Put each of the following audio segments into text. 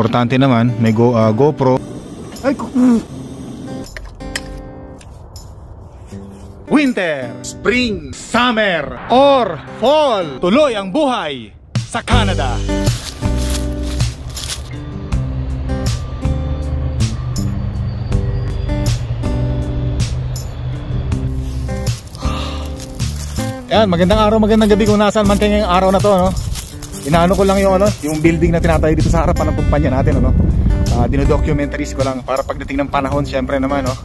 importante naman may GoPro. Ay, winter, spring, summer, or fall, tuloy ang buhay sa Canada. Yan, magandang araw, magandang gabi kung nasaan man kayo ngayong araw na to, no? Inaano ko lang yung building na tinatayo dito sa harapan ng kumpanya natin, no? Dinodocumentaries ko lang para pagdating ng panahon, syempre naman, no?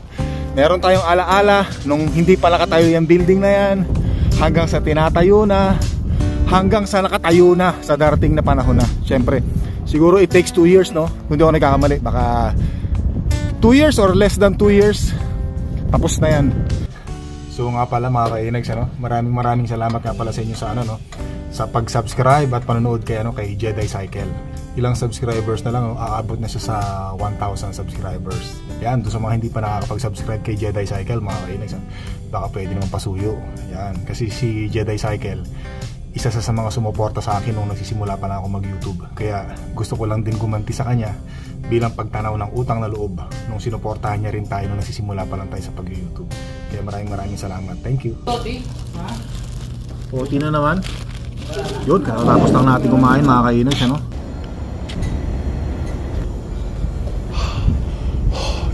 Meron tayong alaala nung hindi pa nakatayo yung building na yan, hanggang sa tinatayo na, hanggang sa nakatayo na sa darating na panahon na. Syempre, siguro it takes 2 years, no? Kung di ako nagkakamali, baka 2 years or less than 2 years, tapos na yan. So nga pala mga kainags, maraming salamat nga pala sa inyo sa sa pag-subscribe at panonood kay Jedi Cycle. Ilang subscribers na lang, aabot na siya sa 1,000 subscribers. Yan, doon sa mga hindi pa nakakapag-subscribe kay Jedi Cycle mga kainags, baka pwede naman pasuyo. Yan, kasi si Jedi Cycle, isa sa mga sumuporta sa akin nung nagsisimula pa na ako mag-YouTube. Kaya gusto ko lang din gumanti sa kanya bilang pagtanaw ng utang na loob nung sinuportahan niya rin tayo nung nagsisimula pa lang tayo sa pag-YouTube. Kaya maraming salamat. Thank you. 40 na naman. Yun, tapos lang natin kumain mga kainags,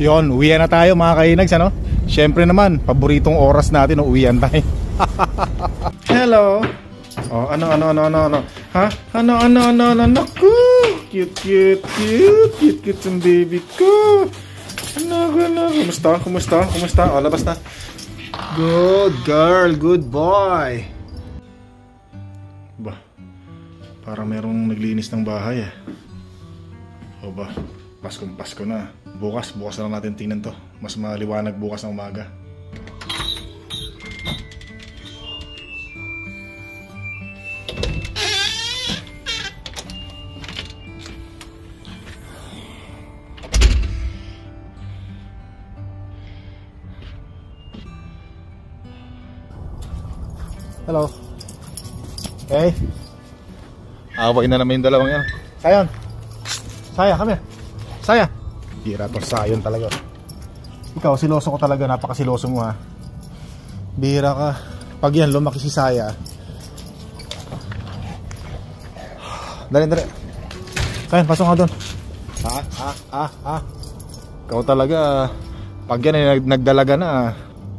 Yun, uwian na tayo mga kainags, Syempre naman, paboritong oras natin uwian tayo. Hello. Oh, ano? Ha? Ano? Naku! Cute yung baby ko. Ano? Kumusta? Oh, labas na. Good girl, good boy. Ba, parang merong naglinis ng bahay eh. O ba, Pasko na. Bukas na lang natin tingnan to. Mas maliwanag bukas ng umaga. Hello. Okay. Away na naman yung dalawang yan. Sayon. Saya, come here. Saya. Bira to, Sayon talaga. Ikaw, siloso ko talaga. Napakasiloso mo ha. Bira ka. Pag yan, lumaki si Saya. Dali. Sayon, pasok ka doon. Ha? Ikaw talaga. Pag yan, nagdalaga na.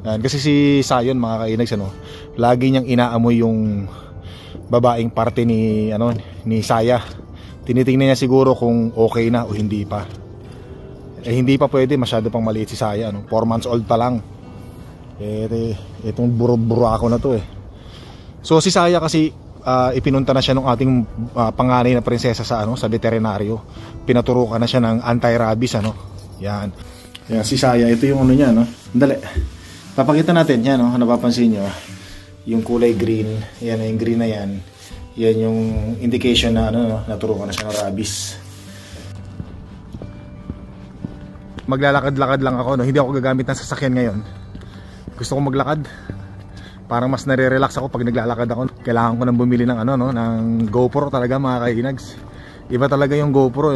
Yan, kasi si Sayon mga kainags, lagi niyang inaamoy yung babaeng parte ni Saya. Tinitingnan niya siguro kung okay na o hindi pa. Hindi pa pwede, masyado pang maliit si Saya, 4 months old pa lang. Itong buro ako na to eh. So si Saya kasi ipinunta na siya ng ating panganay na prinsesa sa veterinaryo. Pinaturukan na siya ng anti-rabies Yan. Yan si Saya, ito yung niya Dali. Papakita natin yan napapansin niyo. Yung kulay green, yan yung green na yan. Yan yung indication na naturukan na siya ng rabies. Maglalakad-lakad lang ako, hindi ako gagamit ng sasakyan ngayon. Gusto ko maglakad. Parang mas nare-relax ako pag naglalakad ako. Kailangan ko nang bumili ng ng GoPro talaga mga kainags. Iba talaga yung GoPro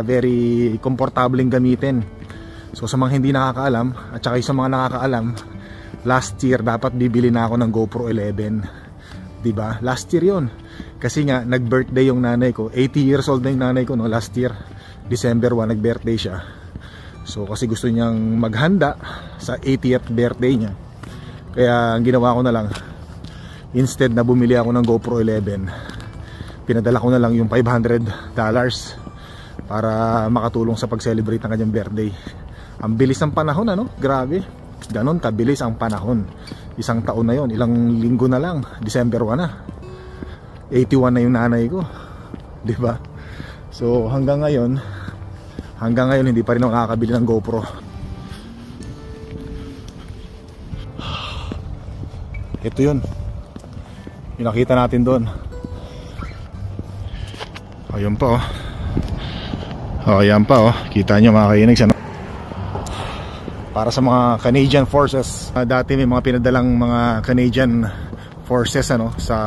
very komportableng gamitin. So sa mga hindi nakakaalam at saka sa mga nakakaalam, last year dapat bibili na ako ng GoPro 11. Diba? Last year yon. Kasi nga nag-birthday yung nanay ko. 80 years old na yung nanay ko last year. December 1 nag-birthday siya. So kasi gusto niyang maghanda sa 80th birthday niya. Kaya ang ginawa ko na lang, instead na bumili ako ng GoPro 11, pinadala ko na lang yung $500 para makatulong sa pag-celebrate ng kanyang birthday. Ang bilis ng panahon grabe. Ganon kabilis ang panahon. Isang taon na yon, ilang linggo na lang, December 1 na. 81 na yung nanay ko. Diba? So hanggang ngayon hindi pa rin ako nakakabili ng GoPro. Ito yun. Yung nakita natin doon. Ayun pa ayan pa Kita nyo mga kainags para sa mga Canadian Forces. Dati may mga pinadalang mga Canadian Forces sa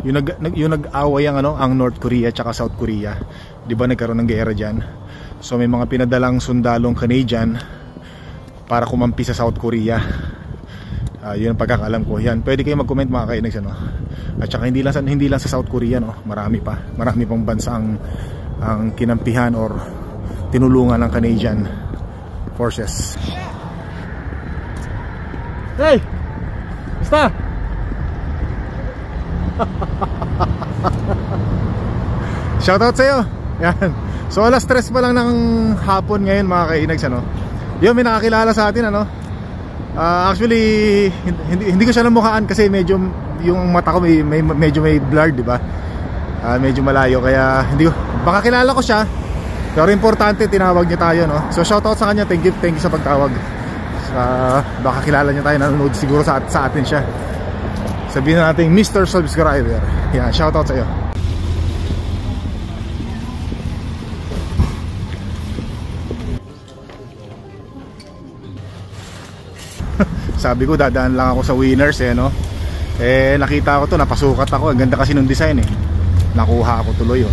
yung nag-away ang North Korea at South Korea. Di ba nagkaroon ng gera dyan? So may mga pinadalang sundalong Canadian para kumampi sa South Korea. Yun ang pagkakaalam ko. Yan, pwede kayo mag-comment mga kainags, ano? At saka hindi lang sa South Korea, no? Marami pang bansa ang kinampihan or tinulungan ng Canadian forces. Hey! Basta! Shoutout sa'yo! Yan. So alas 3 pa lang ng hapon ngayon mga kainags, ano? Yun, may nakakilala sa atin, ano? Actually, hindi ko siya namukhaan kasi medyo yung mata ko medyo may blurred, di ba? Medyo malayo kaya hindi ko, baka kilala ko siya. Pero importante tinawag niya tayo, no? So shoutout sa kanya, thank you sa pagtawag. Baka kilala niya tayo, nanonood siguro sa atin siya. Sabihin natin Mr. Subscriber. Yan, shoutout sa iyo. Sabi ko dadaan lang ako sa Winners, no? Nakita ko to, napasukat ako. Ang ganda kasi nung design, nakuha ako tuloy,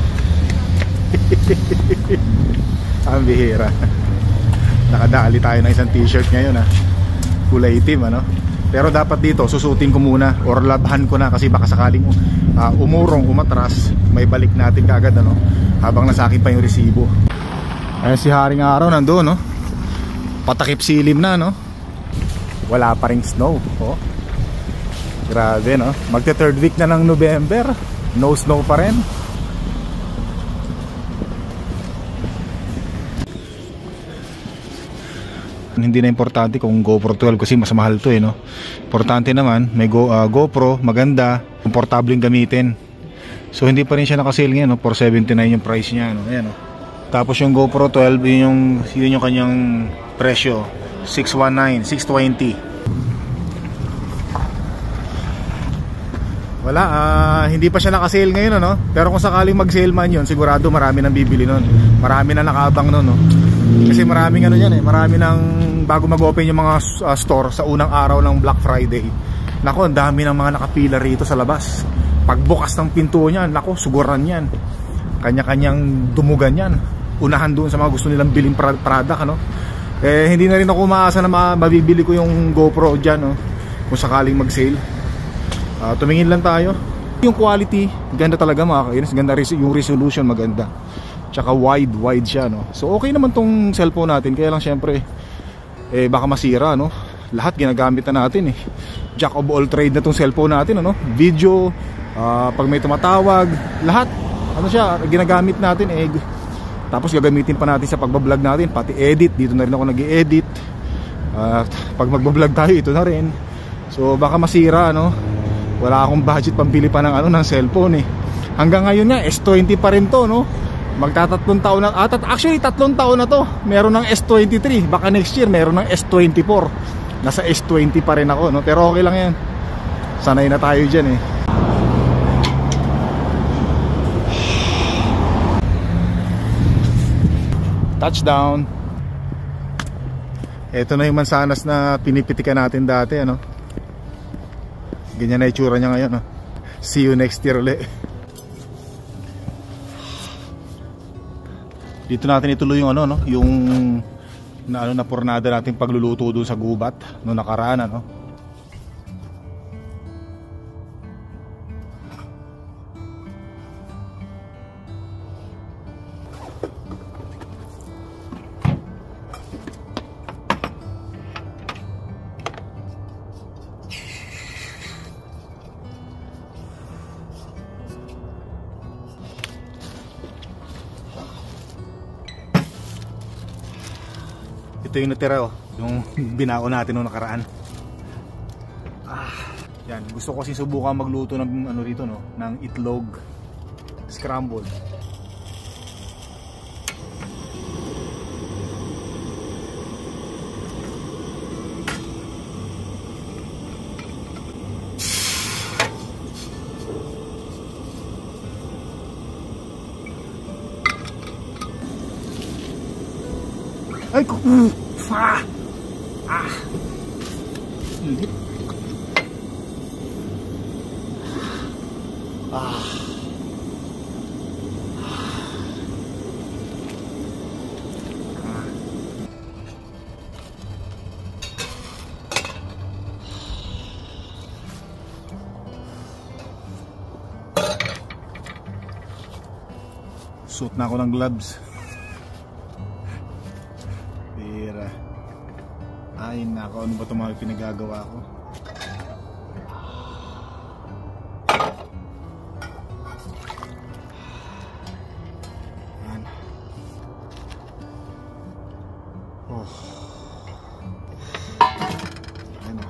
Ang bihira. Nakadali tayo ng isang t-shirt ngayon, kulay itim, ano? Pero dapat dito susutin ko muna or labhan ko na kasi baka sakaling umurong, umatras, may balik natin kaagad, ano? Habang nasa akin pa yung resibo. Si Haring Araw nandoon, no? Patakip silim na, no? Wala pa ring snow, Grabe, no? Magte third week na ng November, no snow pa rin. Hindi na importante kung GoPro 12 kasi mas mahal to, no? Importante naman may GoPro, maganda, komportableng gamitin. So hindi pa rin siya naka-sale ngayon, no? 479 yung price niya, no? Ayan, no? Tapos yung GoPro 12, yun yung kanyang presyo, 619, 620. Wala, hindi pa siya naka-sale ngayon, no? Pero kung sakaling mag-sale man yun, sigurado marami nang bibili nun. Marami na nakaabang nun, no? Kasi maraming marami nang bago mag-open yung mga store sa unang araw ng Black Friday. Nako, ang dami ng mga nakapila rito sa labas. Pagbukas ng pinto niyan, nako, suguran yan. Kanya-kanyang dumugan yan. Unahan doon sa mga gusto nilang biling product, ano? Hindi na rin ako umaasa na mabibili ko yung GoPro dyan, no? Kung sakaling mag-sale. Tumingin lang tayo. Yung quality, ganda talaga mga kainis. Ganda yung resolution, maganda. Tsaka wide siya, no? So okay naman tong cellphone natin. Kaya lang syempre baka masira, no? Lahat ginagamit na natin, Jack of all trade na tong cellphone natin, ano? Video, pag may tumatawag, lahat ano siya, ginagamit natin, tapos gagamitin pa natin sa pagbablog natin. Pati edit, dito na rin ako nag-i-edit. Pag magbablog tayo, ito na rin. So baka masira, no? Wala akong budget pambili pa ng ng cellphone, Hanggang ngayon nga S20 pa rin to, no? Magtatatlong taon na, actually 3 taon na to. Meron ng S23, baka next year meron ng S24. Nasa S20 pa rin ako, no? Pero okay lang yan. Sanay na tayo dyan, Touchdown. Ito na yung mansanas na pinipitikan natin dati, ano? Ganyan na itsura niya ngayon, See you next year ulit. Dito natin ituloy yung yung na pornada natin pagluluto doon sa gubat no nakaraan, Ito yung natira, yung binao natin nung nakaraan. Yan, gusto ko kasi subukan magluto ng rito, ng itlog scrambled. Ay, Suot na ako ng gloves. Pira. Ay nako, ano ba itong mga pinagagawa ko? Yan. Oh. Ayan o.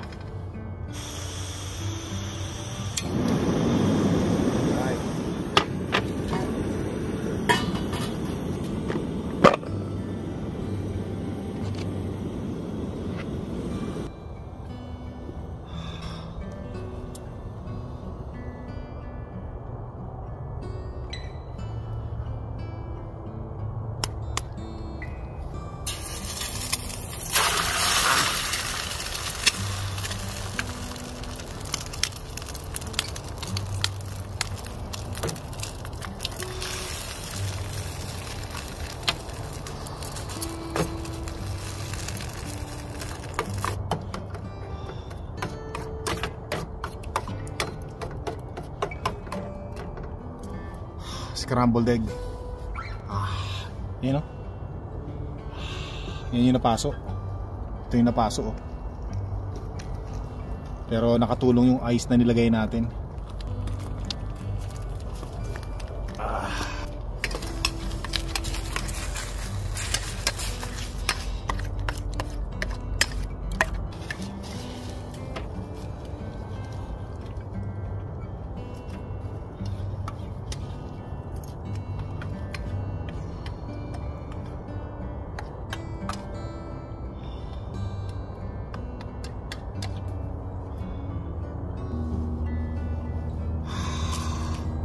Scrambled egg. Yan o. Yan yung napaso. Ito yung napaso oh. Pero nakatulong yung ice na nilagay natin.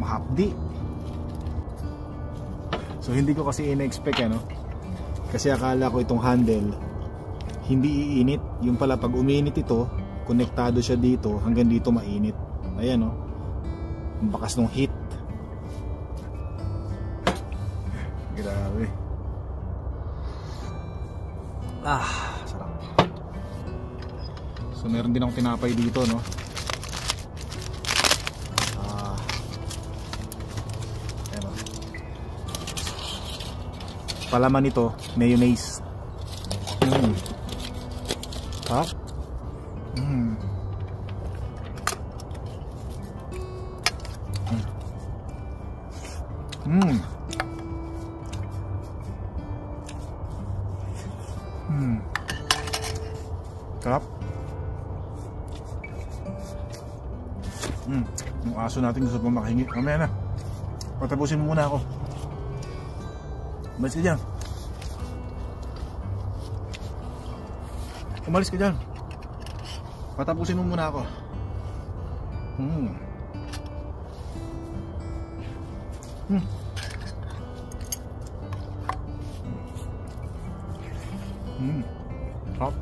Mahapdi. So hindi ko kasi in-expect ano. Kasi akala ko itong handle hindi iinit. Yung pala pag uminit ito, konektado siya dito hanggang dito mainit. Ayan oh. Ang bakas ng heat. Grabe. Sarap. So meron din akong tinapay dito no. Palaman nito, mayonnaise. Sarap. Sarap. Yung aso natin gusto pa makahingi. Mamaya na. Patapusin mo muna ako. Umalis ka dyan. Umalis ka dyan. Patapusin mo muna ako. Hop.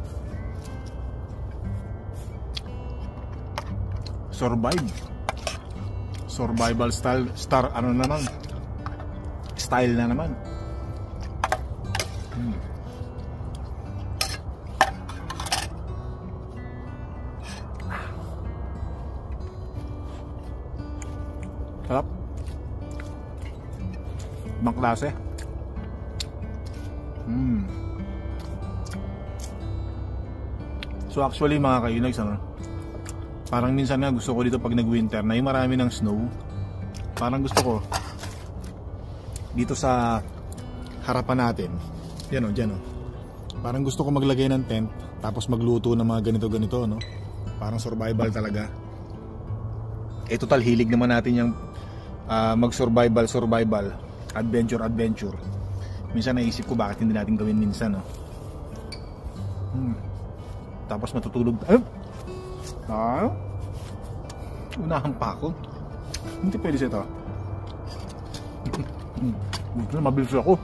Survival style. Ano naman. Style na naman. Sarap. Ibang klase. So actually mga kainags, parang minsan nga gusto ko dito pag nag-winter na yung marami ng snow. Parang gusto ko dito sa harapan natin. Yan o, dyan o. Parang gusto ko maglagay ng tent tapos magluto ng mga ganito-ganito no. Parang survival talaga. Total hilig naman natin yung mag-survival, adventure. Minsan naisip ko bakit hindi natin gawin minsan no? Tapos matutulog unahan pa ako. Hindi pwede siya ito. Mabilis ako.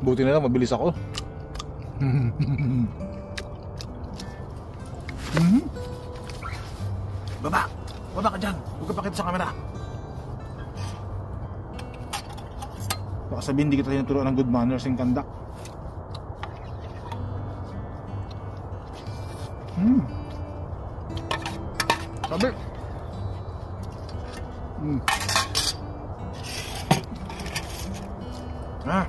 Buti na lang mabilis ako. Baba ka dyan. Huwag ka pakita sa camera. Baka sabihin hindi kita tinuturuan ng good manners and conduct. Sabi. Ah,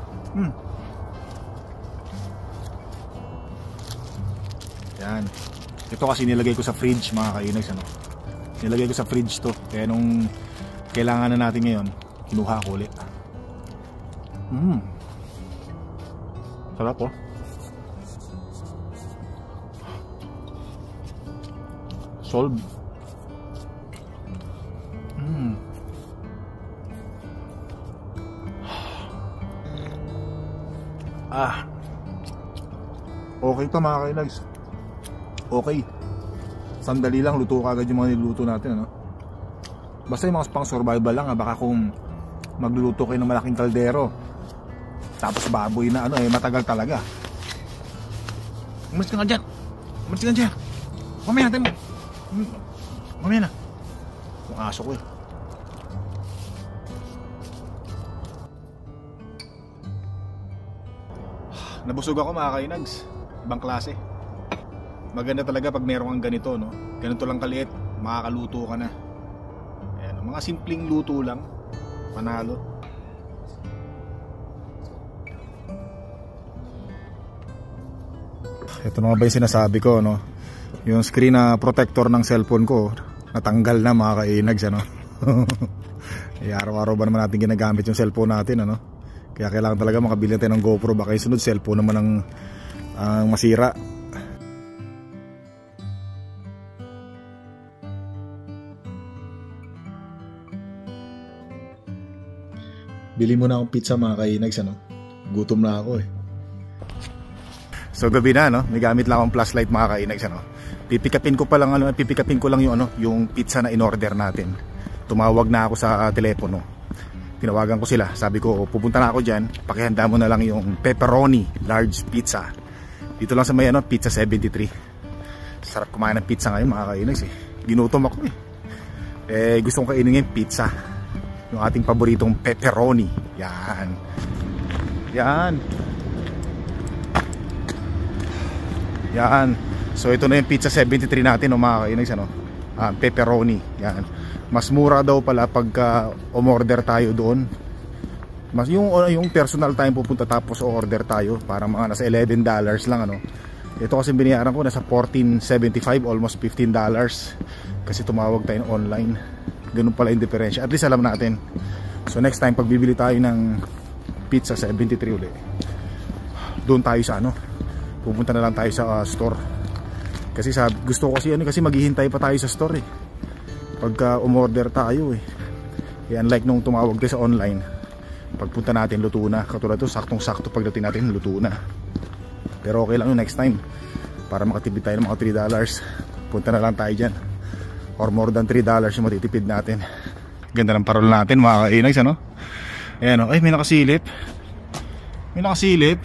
Yan. Ito kasi nilagay ko sa fridge mga kainags, ano. Nilagay ko sa fridge to. Kaya nung kailangan na natin ngayon, kinuha ko ulit. Sarap oh. Solve. Okay to mga kainags. Okay. Sandali lang, luto ka agad yung mga niluto natin, ano. Basta yung mga pang survival lang, baka kung magluluto kayo ng malaking kaldero tapos baboy na ano, matagal talaga. Umalis ka nga dyan. Umalis ka nga dyan. Mamaya natin mo. Mamaya na. Yung aso ko Nabusog ako mga kainags. Ibang klase. Maganda talaga pag meron kang ganito, no? Ganito lang kaliit, makakaluto ka na. Ayan, mga simpleng luto lang, panalo. Ito na ba yung sinasabi ko, no? Yung screen na protector ng cellphone ko natanggal na mga kainags, ano? Araw-araw ba naman natin ginagamit yung cellphone natin, ano? Kaya kailangan talaga makabili tayo ng GoPro, baka yung sunod cellphone naman ang masira. Bili muna akong pizza mga kainags, ano? Gutom na ako So gabi na, no? May gamit lang akong flashlight mga kainags, ano? Pipikapin ko lang yung yung pizza na in-order natin. Tumawag na ako sa telepono. Tinawagan ko sila. Sabi ko, pupunta na ako diyan. Pakihanda mo na lang yung pepperoni large pizza. Dito lang sa may Pizza 73. Sarap kumain ng pizza ngayon mga kainags Ginutom ako gusto kong kainin ngayon pizza. Yung ating paboritong pepperoni. Yan. So ito na yung pizza 73 natin, mga kainags, ano? Pepperoni. Yan. Mas mura daw pala pagka umorder tayo doon. Mas yung personal time pupunta tapos order tayo, para mga nasa $11 lang, ano. Ito kasi binayaran ko nasa $14.75, almost $15 kasi tumawag tayo online. Ganun pala yung diferensya. At least alam natin. So next time pag bibili tayo ng pizza 73 ulit, doon tayo sa pupunta na lang tayo sa store. Kasi gusto ko kasi maghihintay pa tayo sa store pagka umorder tayo unlike nung tumawag tayo sa online, pagpunta natin luto na. Katulad to, saktong-sakto pagdating natin luto na. Pero okay lang yung next time, para makatipid tayo ng mga $3. Punta na lang tayo dyan, or more than $3 yung matitipid natin. Ganda ng parol natin mga kainags, ano? Ayan o, may nakasilip. May nakasilip.